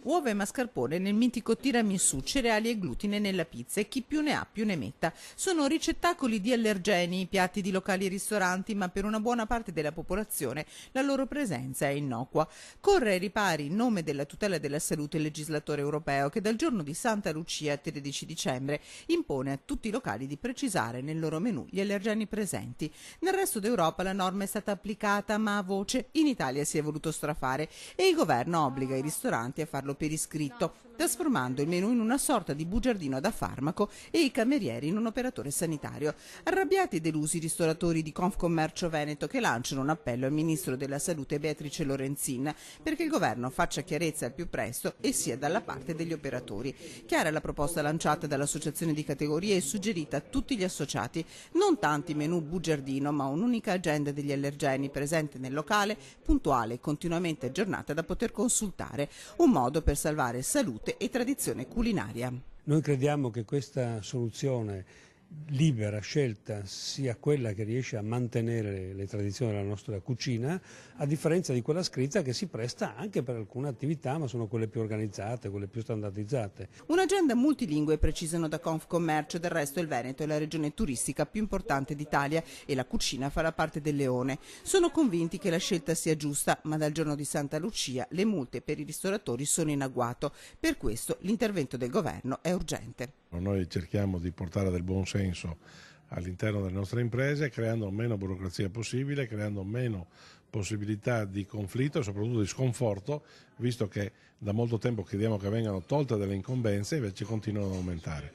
Uova e mascarpone nel mitico tiramisù, cereali e glutine nella pizza e chi più ne ha più ne metta. Sono ricettacoli di allergeni, piatti di locali e ristoranti, ma per una buona parte della popolazione la loro presenza è innocua. Corre ai ripari in nome della tutela della salute il legislatore europeo che dal giorno di Santa Lucia, 13 dicembre, impone a tutti i locali di precisare nel loro menù gli allergeni presenti. Nel resto d'Europa la norma è stata applicata ma a voce. In Italia si è voluto strafare e il governo obbliga i ristoranti a farlo per iscritto, trasformando il menù in una sorta di bugiardino da farmaco e i camerieri in un operatore sanitario. Arrabbiati e delusi i ristoratori di Confcommercio Veneto che lanciano un appello al ministro della Salute Beatrice Lorenzin perché il governo faccia chiarezza al più presto e sia dalla parte degli operatori. Chiara è la proposta lanciata dall'associazione di categorie e suggerita a tutti gli associati: non tanti menù bugiardino, ma un'unica agenda degli allergeni presente nel locale, puntuale e continuamente aggiornata da poter consultare. Un modo per salvare salute e tradizione culinaria. Noi crediamo che questa soluzione libera, scelta, sia quella che riesce a mantenere le tradizioni della nostra cucina, a differenza di quella scritta che si presta anche per alcune attività, ma sono quelle più organizzate, quelle più standardizzate. Un'agenda multilingue, precisano da Confcommercio. Del resto il Veneto è la regione turistica più importante d'Italia e la cucina farà parte del leone. Sono convinti che la scelta sia giusta, ma dal giorno di Santa Lucia le multe per i ristoratori sono in agguato. Per questo l'intervento del governo è urgente. Noi cerchiamo di portare del buon senso all'interno delle nostre imprese, creando meno burocrazia possibile, creando meno possibilità di conflitto e soprattutto di sconforto, visto che da molto tempo chiediamo che vengano tolte delle incombenze e invece continuano ad aumentare.